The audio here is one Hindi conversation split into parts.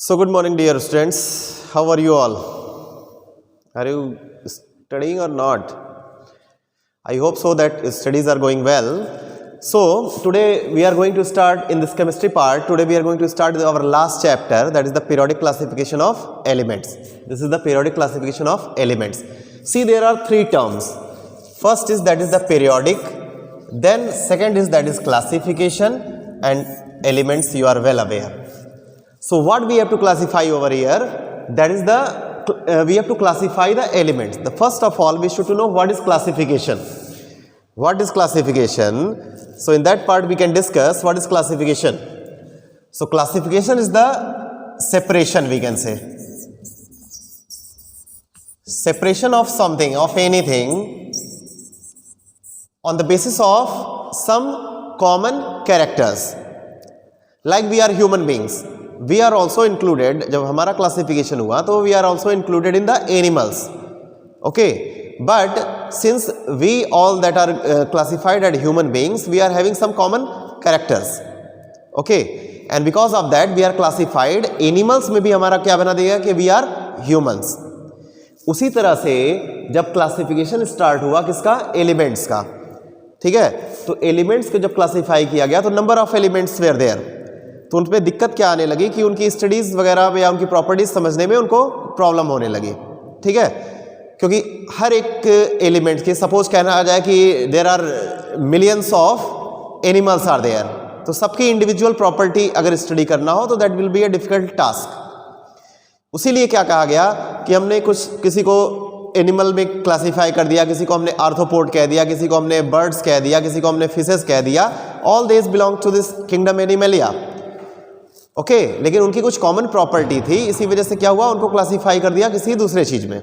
So good morning dear students, how are you all? Are you studying or not? I hope so that studies are going well. So today we are going to start in this chemistry part. Today we are going to start our last chapter, that is the periodic classification of elements. This is the periodic classification of elements. See, there are three terms. First is that is the periodic, then second is that is classification, and elements you are well aware. So what we have to classify over here, that is the we have to classify the elements. The first of all we should to know what is classification. What is classification? So in that part we can discuss what is classification. So classification is the separation, we can say. Separation of something, of anything, on the basis of some common characters. Like we are human beings. We are also included, जब हमारा classification हुआ तो we are also included in the animals. Okay, but since we all that are classified as human beings, we are having some common characters. Okay, and because of that we are classified. Animals में भी हमारा क्या बना देगा कि we are humans. उसी तरह से जब classification start हुआ किसका? Elements का. ठीक है, तो elements को जब classify किया गया तो number of elements were there. तो उन पर दिक्कत क्या आने लगी कि उनकी स्टडीज़ वगैरह या उनकी प्रॉपर्टीज़ समझने में उनको प्रॉब्लम होने लगी. ठीक है, क्योंकि हर एक एलिमेंट के सपोज कहना आ जाए कि there are millions of animals are there, तो सबकी इंडिविजुअल प्रॉपर्टी अगर स्टडी करना हो तो that will be a difficult task. उसीलिए क्या कहा गया कि हमने कुछ किसी को एनिमल में क्लासीफाई कर दिया, किसी को हमने आर्थ्रोपोड कह दिया, किसी को हमने बर्ड्स कह दिया, किसी को हमने फिशेस कह दिया. All this belong to this kingdom Animalia. Okay, लेकिन उनकी कुछ कॉमन प्रॉपर्टी थी, इसी वजह से क्या हुआ, उनको क्लासीफाई कर दिया किसी दूसरे चीज में.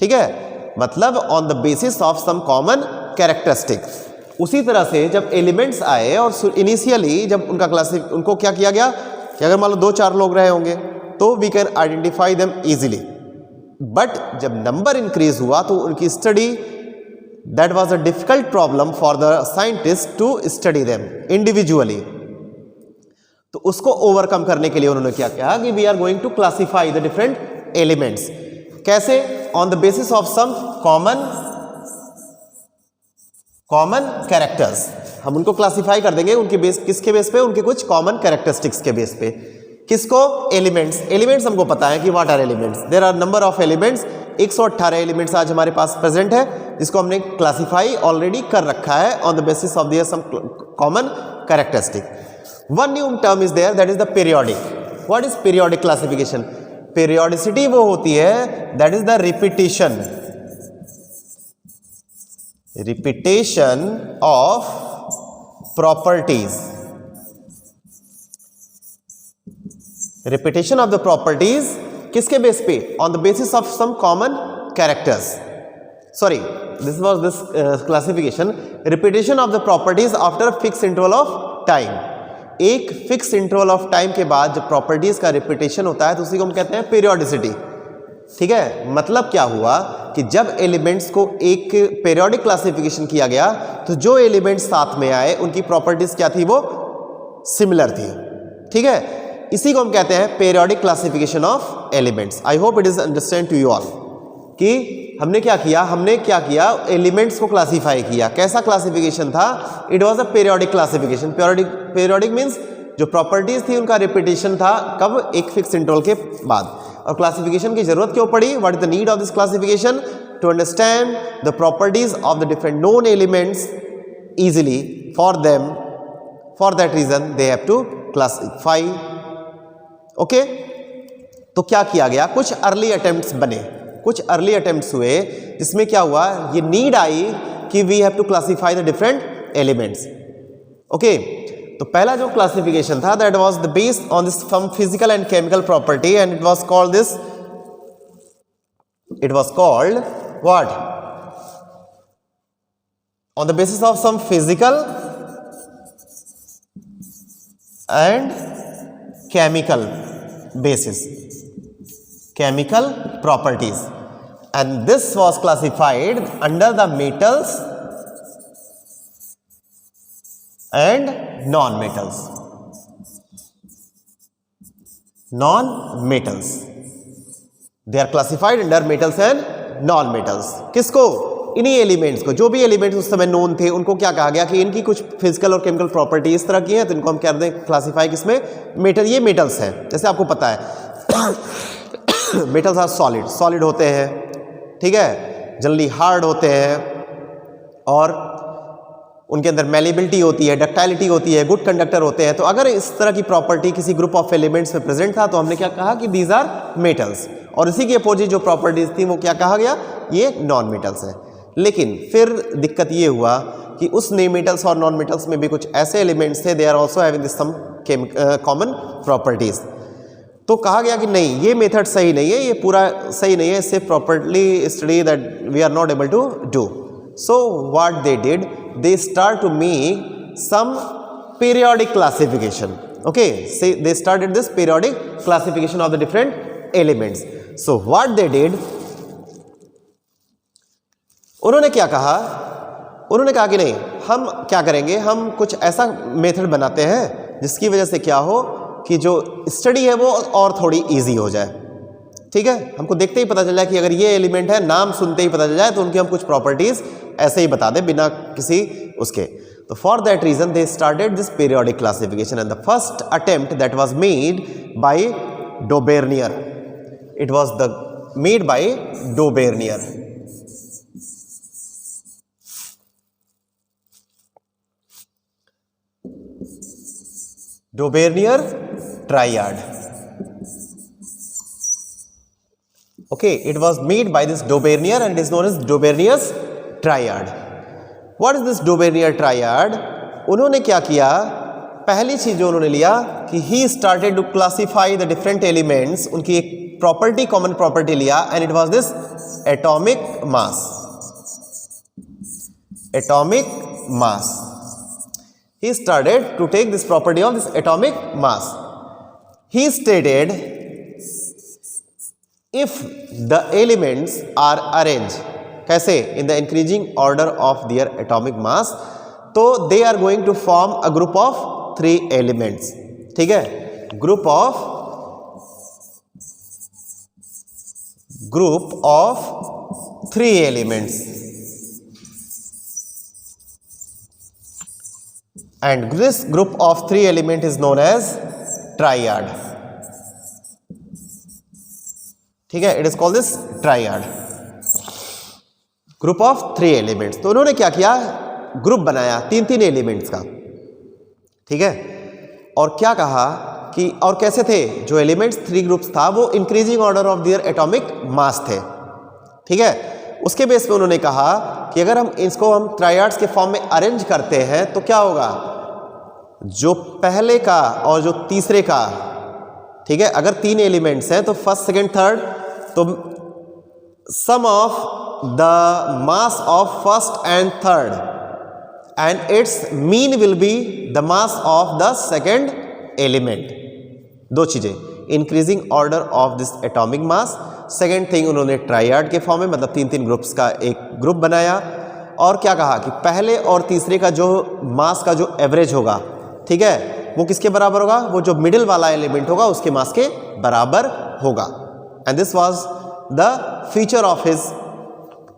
ठीक है, मतलब on the basis of some common characteristic. उसी तरह से जब एलिमेंट्स आए और इनिशियली जब उनको क्या किया गया कि अगर मान लो 2-4 लोग रहे होंगे तो we can identify them easily. But जब नंबर इंक्रीज हुआ तो उनकी study, that was a difficult problem for the scientist to study them individually. तो उसको ओवरकम करने के लिए उन्होंने क्या कहा कि we are going to classify the different elements. कैसे? On the basis of some common characters. हम उनको क्लासीफाई कर देंगे उनके बेस, किसके बेस पे? उनके कुछ कॉमन कैरेक्टरिस्टिक्स के बेस पे. किसको? एलिमेंट्स. एलिमेंट्स हमको पता है कि what are elements. There are number of elements. 118 elements आज हमारे पास प्रेजेंट है, जिसको हमने क्लासीफाई ऑलरेडी कर रखा है on the basis of their some common characteristic. One new term is there, that is the periodic. What is periodic classification? Periodicity वो होती है, that is the repetition of properties. Repetition of the properties किसके बेस पे? On the basis of some common characters. Sorry, this was this classification. Repetition of the properties after a fixed interval of time. एक फिक्स इंटरवल ऑफ टाइम के बाद जब प्रॉपर्टीज का रिपीटेशन होता है तो उसी को हम कहते हैं पीरियोडिसिटी. ठीक है, मतलब क्या हुआ कि जब एलिमेंट्स को एक पीरियोडिक क्लासिफिकेशन किया गया तो जो एलिमेंट्स साथ में आए उनकी प्रॉपर्टीज क्या थी? वो सिमिलर थी. ठीक है, इसी को हम कहते हैं periodic classification of elements. I hope it is understand to you all कि हमने क्या किया एलिमेंट्स को क्लासीफाई किया. कैसा क्लासिफिकेशन था? It was a periodic classification. Periodic means जो प्रॉपर्टीज थी उनका रिपीटेशन था. कब? एक फिक्स इंटरवल के बाद. और क्लासिफिकेशन की जरूरत क्यों पड़ी? What is the need of this classification? To understand the properties of the different known elements easily. For that reason they have to classify. Okay, तो क्या किया गया? कुछ अर्ली अटेम्प्ट्स बने, कुछ अर्ली अटेम्प्ट्स हुए, जिसमें क्या हुआ, ये नीड आई कि we have to classify the different elements. Okay, तो पहला जो क्लासिफिकेशन था that was the based on this some physical and chemical property and it was called what? On the basis of some physical and chemical basis, chemical properties, and this was classified under the metals and non-metals. Non metals, they are classified under metals and non metals. किसको? इन्हीं एलिमेंट्स को, जो भी एलिमेंट्स उस समय नोन थे उनको क्या कहा गया कि इनकी कुछ फिजिकल और केमिकल प्रॉपर्टी इस तरह की है, तो इनको हम क्या करते हैं, क्लासिफाई किसमें, मेटल, ये मेटल्स हैं। जैसे आपको पता है मेटल्स आर सॉलिड, सॉलिड होते हैं, ठीक है, जनरली हार्ड होते हैं और उनके अंदर मेलेबिलिटी होती है, डक्टाइलिटी होती है, गुड कंडक्टर होते हैं। तो अगर इस तरह की प्रॉपर्टी किसी ग्रुप ऑफ एलिमेंट्स में प्रेजेंट था तो हमने क्या कहा कि दीज आर मेटल्स, और इसी के अपोजिट जो प्रॉपर्टीज थी वो क्या कहा गया, ये नॉन मेटल्स है। लेकिन फिर दिक्कत ये हुआ कि उस नेम मेटल्स और नॉन मेटल्स में भी कुछ ऐसे एलिमेंट्स थे, they are also having this some common properties. तो कहा गया कि नहीं, ये मेथड सही नहीं है, ये पूरा सही नहीं है, इससे properly study that we are not able to do. So what they did, they start to make some periodic classification. Okay, say they started this periodic classification of the different elements. So what they did, उन्होंने क्या कहा, उन्होंने कहा कि नहीं, हम क्या करेंगे, हम कुछ ऐसा मेथड बनाते हैं जिसकी वजह से क्या हो कि जो स्टडी है वो और थोड़ी इजी हो जाए। ठीक है, हमको देखते ही पता चल जाए कि अगर ये एलिमेंट है, नाम सुनते ही पता चल जाए तो उनकी हम कुछ प्रॉपर्टीज ऐसे ही बता दें बिना किसी उसके। तो for that reason they started this periodic classification and the first attempt that was made by Dobereiner, it was the made by Dobereiner. Dobereiner triad. Okay, it was made by this Doberzheimer and it is known as Doberzheimer's triad. What is this Doberzheimer triad? उन्होंने क्या किया, पहली चीज जो उन्होंने लिया कि he started to classify the different elements, उनकी एक प्रॉपर्टी, कॉमन प्रॉपर्टी लिया, and it was this atomic mass. Atomic mass. He started to take this property of this atomic mass. He stated if the elements are arranged, कैसे, in the increasing order of their atomic mass, तो they are going to form a group of 3 elements. ठीक है, group of 3 elements, and this group of 3 element is known as triad. ठीक है, it is called this tried, group of 3 elements. तो उन्होंने क्या किया, ग्रुप बनाया 3 एलिमेंट्स का। ठीक है, और क्या कहा कि, और कैसे थे जो एलिमेंट्स, 3 ग्रुप्स था, वो increasing order of their atomic mass थे। ठीक है, उसके बेस पे उन्होंने कहा कि अगर हम इसको हम ट्राइड्स के फॉर्म में अरेंज करते हैं तो क्या होगा, जो पहले का और जो तीसरे का, ठीक है, अगर 3 एलिमेंट्स हैं तो फर्स्ट, सेकंड, थर्ड, तो sum of the mass of first and third and its mean will be the mass of the second element. 2 चीजें, increasing order of this atomic mass, second thing उन्होंने ट्राइड के फॉर्म में, मतलब 3 ग्रुप्स का एक ग्रुप बनाया, और क्या कहा कि पहले और तीसरे का जो मास का जो एवरेज होगा, ठीक है, वो किसके बराबर होगा, वो जो मिडिल वाला एलिमेंट होगा उसके मास के बराबर होगा। And this was the feature of his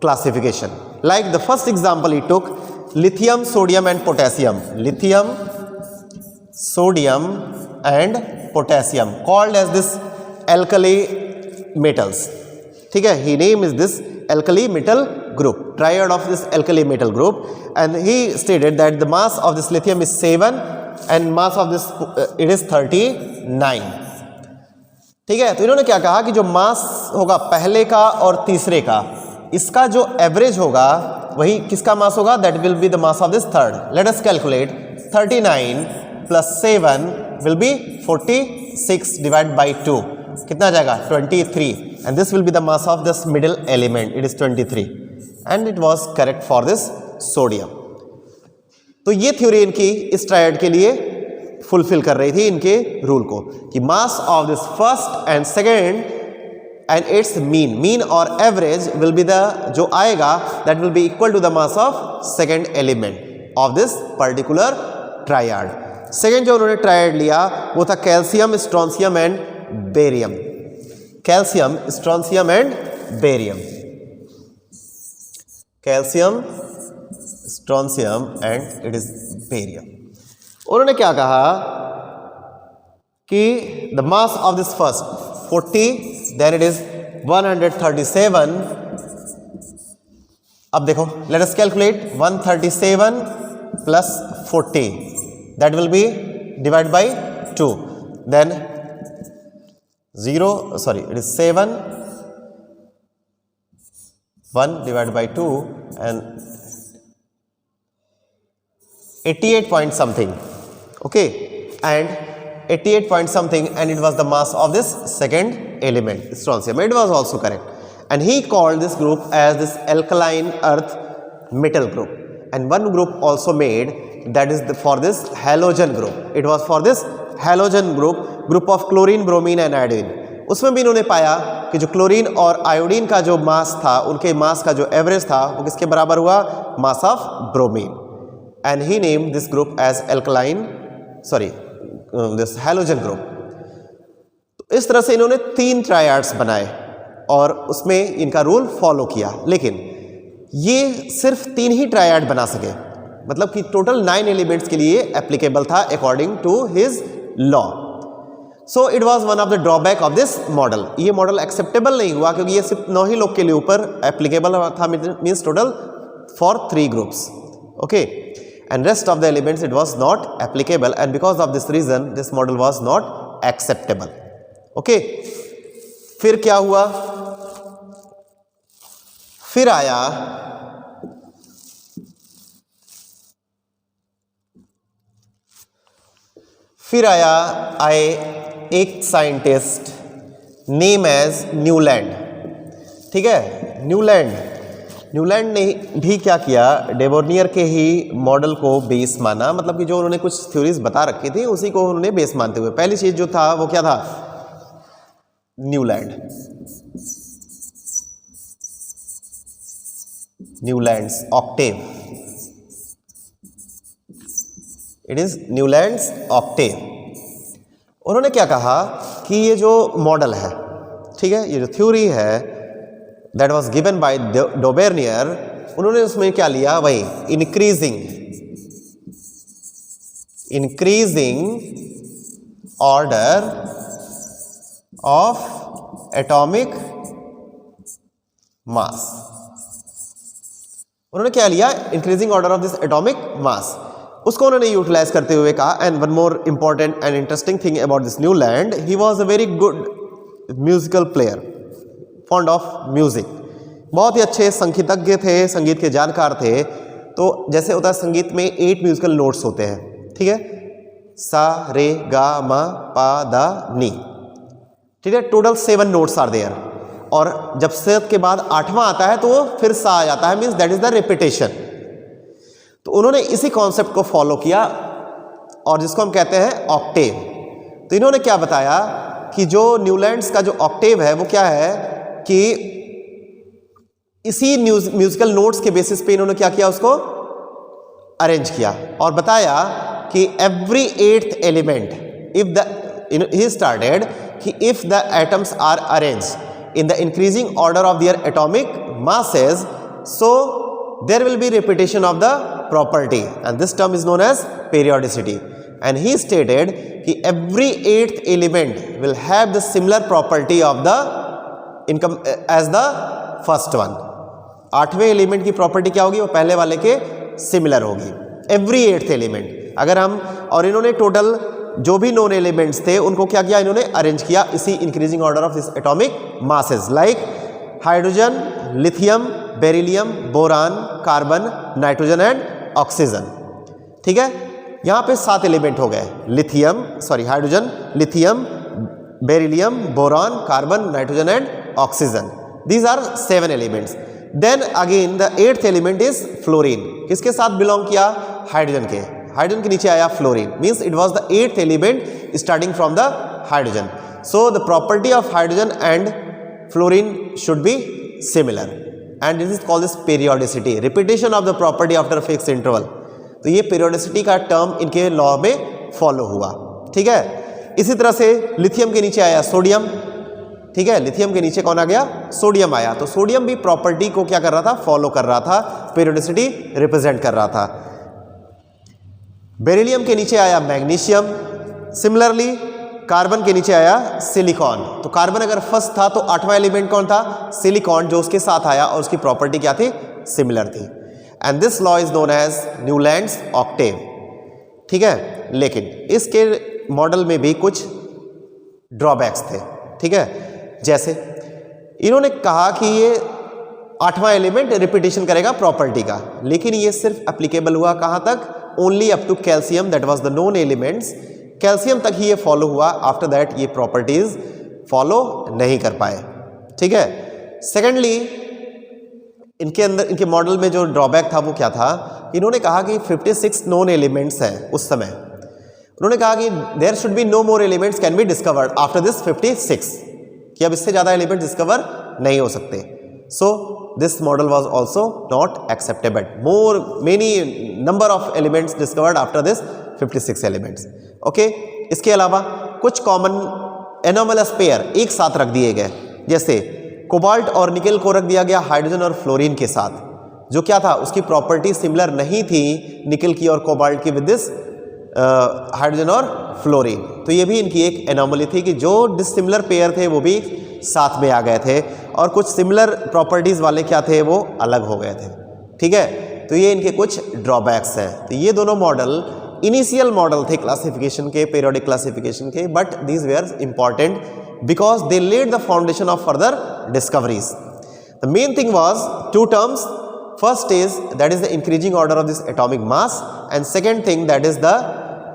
classification. Like the first example he took lithium, sodium and potassium, lithium, sodium and potassium, called as this alkali metals. ठीक है, he name is this alkali metal group, triad of this alkali metal group, and he stated that the mass of this lithium is 7 and mass of this it is 39. ठीक है, तो इन्होंने क्या कहा कि जो मास होगा पहले का और तीसरे का, इसका जो एवरेज होगा वही किसका मास होगा, that will be the mass of this third. Late us calculate, 39 plus 7 will be 46 divide by 2, कितना जाएगा, 23, and this will be the mass of this middle element, it is 23, and it was correct for this sodium. तो ये थ्योरी इनकी इस ट्रायड के लिए फुलफिल कर रही थी इनके रूल को कि mass of this first and second and its mean और एवरेज विल बी द, जो आएगा that will be equal to the mass of second element of this particular triad. Second जो उन्होंने ट्रायड लिया वो था calcium, strontium and barium, calcium, strontium and barium, calcium, strontium and it is barium. उन्होंने क्या कहा कि the mass of this first 40, then it is 137। अब देखो, let us calculate 137 plus 40, that will be divide by 2, then 7, 1 divided by 2 and 88 point something, okay, and 88 point something, and it was the mass of this second element, strontium. It was also correct, and he called this group as this alkaline earth metal group. And one group also made, that is for this halogen group. It was for this halogen group of chlorine, bromine and iodine. उसमें भी इन्होंने पाया कि जो क्लोरीन और आयोडीन का जो मास था, उनके मास का जो एवरेज था वो किसके बराबर हुआ, mass of bromine. And he name this group as alkaline, this halogen group. तो इस तरह से इन्होंने 3 ट्रायड्स बनाए और उसमें इनका रूल फॉलो किया, लेकिन ये सिर्फ 3 ही ट्रायड बना सके, मतलब कि टोटल 9 एलिमेंट्स के लिए एप्लीकेबल था according to his law. So it was one of the drawback of this model. ये मॉडल एक्सेप्टेबल नहीं हुआ क्योंकि ये सिर्फ 9 ही लोग के लिए ऊपर एप्लीकेबल था, means total for 3 groups, okay, and rest of the elements it was not applicable, and because of this reason this model was not acceptable, okay. फिर क्या हुआ, फिर आए एक साइंटिस्ट नेम एज न्यूलैंड, ठीक है। न्यूलैंड ने भी क्या किया, डेवोर्नियर के ही मॉडल को बेस माना, मतलब कि जो उन्होंने कुछ थ्योरीज बता रखी थी उसी को उन्होंने बेस मानते हुए पहली चीज जो था वो क्या था, Newlands Octave, it is Newlands Octave. उन्होंने क्या कहा कि ये जो मॉडल है, ठीक है, ये जो थ्योरी है that was given by Dobereiner, उन्होंने उसमें क्या लिया, वही increasing order of atomic mass. उन्होंने क्या लिया, increasing order of this atomic mass, उसको उन्होंने यूटिलाइज करते हुए कहा। And one more important and interesting thing about this Newland, he was a very good musical player, fond of music, बहुत ही अच्छे संगीतज्ञ थे, संगीत के जानकार थे। तो जैसे होता है संगीत में 8 म्यूजिकल नोट्स होते हैं, ठीक है, सा रे गा मा पा दा नी, ठीक है, टोटल 7 नोट्स आर देयर, और जब सेत के बाद 8वां आता है तो वो फिर सा आ जाता है, means that is the repetition. तो उन्होंने इसी कॉन्सेप्ट को फॉलो किया और जिसको हम कहते हैं ऑक्टेव। तो इन्होंने क्या बताया कि जो न्यूलैंड्स का जो ऑक्टेव है वो क्या है कि इसी म्यूजिकल नोट्स के बेसिस पे इन्होंने क्या किया, उसको अरेंज किया और बताया कि every 8th element, he started कि if the atoms are arranged in the increasing order of their atomic masses, so there will be repetition of the property, and this term is known as periodicity. And he stated कि every 8th element will have the similar property of the income as the first one. 8वें एलिमेंट की प्रॉपर्टी क्या होगी, वो पहले वाले के सिमिलर होगी, एवरी 8th एलिमेंट। अगर हम, और इन्होंने टोटल जो भी नॉन एलिमेंट्स थे उनको क्या किया, इन्होंने अरेंज किया इसी increasing order of this atomic masses, like hydrogen, lithium, beryllium, boron, carbon, nitrogen and oxygen, ठीक है। यहां पे 7 एलिमेंट हो गए, hydrogen, lithium, beryllium, boron, carbon, nitrogen and oxygen, these are 7 elements. Then again the 8th element is fluorine, किसके साथ बिलोंग किया, हाइड्रोजन के नीचे आया fluorine, means it was the 8th element starting from the hydrogen. So the property of hydrogen and fluorine should be similar, and this is called this periodicity, repetition of the property after fix interval. तो ये पीरियोडिसिटी का टर्म इनके लॉ में फॉलो हुआ, ठीक है। इसी तरह से लिथियम के नीचे आया सोडियम, ठीक है, लिथियम के नीचे कौन आ गया, सोडियम आया। तो सोडियम भी प्रॉपर्टी को क्या कर रहा था, फॉलो कर रहा था, पीरियोडिसिटी रिप्रेजेंट कर रहा था। बेरिलियम के नीचे आया मैग्नीशियम, सिमिलरली कार्बन के नीचे आया सिलिकॉन। तो कार्बन अगर फर्स्ट था तो आठवां एलिमेंट कौन था, सिलिकॉन, जो उसके साथ आया और उसकी प्रॉपर्टी क्या थी, सिमिलर थी। And this law is known as Newlands octave, ठीक है। लेकिन इसके मॉडल में भी कुछ ड्रॉबैक्स थे, ठीक है। जैसे इन्होंने कहा कि ये आठवां एलिमेंट रिपीटेशन करेगा प्रॉपर्टी का, लेकिन ये सिर्फ एप्लीकेबल हुआ कहां तक, only up to calcium, that was the known elements, calcium तक ही ये फॉलो हुआ। आफ्टर दैट ये प्रॉपर्टीज फॉलो नहीं कर पाए, ठीक है। सेकेंडली इनके अंदर, इनके मॉडल में जो ड्रॉबैक था वो क्या था, इन्होंने कहा कि 56 नोन एलिमेंट्स हैं उस समय। उन्होंने कहा कि there should be no more elements can be discovered after this 56, कि अब इससे ज़्यादा एलिमेंट डिस्कवर नहीं हो सकते। So this model was also not acceptable, more many number of elements discovered after this 56 elements, okay. इसके अलावा कुछ कॉमन एनोमलस पेयर एक साथ रख दिए गए, जैसे कोबाल्ट और निकेल को रख दिया गया हाइड्रोजन और फ्लोरीन के साथ, जो क्या था, उसकी प्रॉपर्टी सिमिलर नहीं थी निकेल की और कोबाल्ट की विद दिस हाइड्रोजन और फ्लोरीन। तो ये भी इनकी एक एनोमली थी कि जो डिसिमिलर पेयर थे वो भी साथ में आ गए थे, और कुछ सिमिलर प्रॉपर्टीज़ वाले क्या थे वो अलग हो गए थे, ठीक है। तो ये इनके कुछ ड्रॉबैक्स हैं। तो ये दोनों मॉडल इनिशियल मॉडल थे क्लासिफिकेशन के, पीरियोडिक क्लासिफिकेशन के, but these were important because they led the foundation of further discoveries. The main thing was two terms, first is that is the increasing order of this atomic mass, and second thing that is the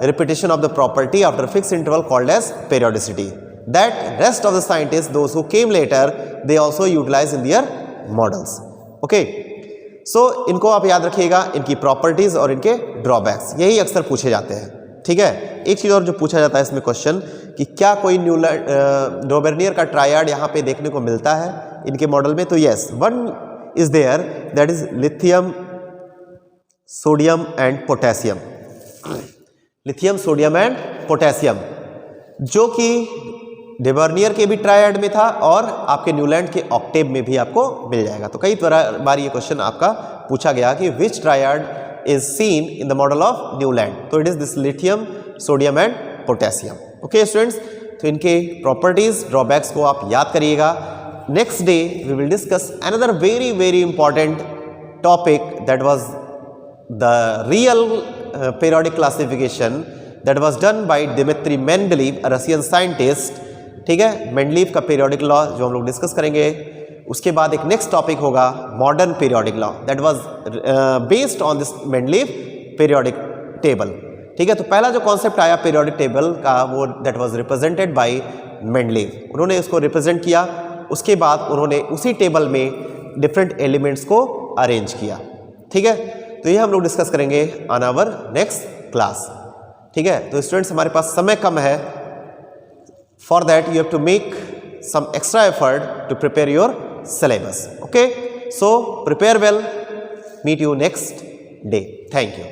repetition of the property after a fixed interval called as periodicity, that rest of the scientists, those who came later, they also utilize in their models, okay। so इनको आप याद रखिएगा, इनकी प्रॉपर्टीज और इनके ड्रॉबैक्स यही अक्सर पूछे जाते हैं, ठीक है। एक चीज़ और जो पूछा जाता है इसमें क्वेश्चन, कि क्या कोई डोबेर्नियर का ट्रायड यहाँ पे देखने को मिलता है इनके मॉडल में, तो yes, one is there, that is lithium, sodium and potassium, lithium, sodium and potassium, जो कि डेबर्नियर के भी ट्रायड में था और आपके न्यूलैंड के ऑक्टेव में भी आपको मिल जाएगा। तो कई बार ये क्वेश्चन आपका पूछा गया कि which triad is seen in the model of Newland, तो it is this lithium, sodium and potassium, okay students. तो इनके प्रॉपर्टीज, ड्रॉबैक्स को आप याद करिएगा। Next day we will discuss another very important topic, that was the real periodic classification that was done by Dmitry Mendeleev, a Russian scientist, ठीक है। मेंडलीव का पीरियोडिक लॉ जो हम लोग डिस्कस करेंगे। उसके बाद एक नेक्स्ट टॉपिक होगा modern periodic law, that was based on this Mendeleev periodic table, ठीक है। तो पहला जो कॉन्सेप्ट आया पीरियोडिक टेबल का, वो that was represented by Mendeleev, उन्होंने इसको रिप्रेजेंट किया। उसके बाद उन्होंने उसी टेबल में डिफरेंट एलिमेंट्स को अरेंज किया, ठीक है। तो ये हम लोग डिस्कस करेंगे ऑन आवर नेक्स्ट क्लास, ठीक है। तो स्टूडेंट्स हमारे पास समय कम है, for that you have to make some extra effort to prepare your syllabus, okay. So prepare well, meet you next day, thank you.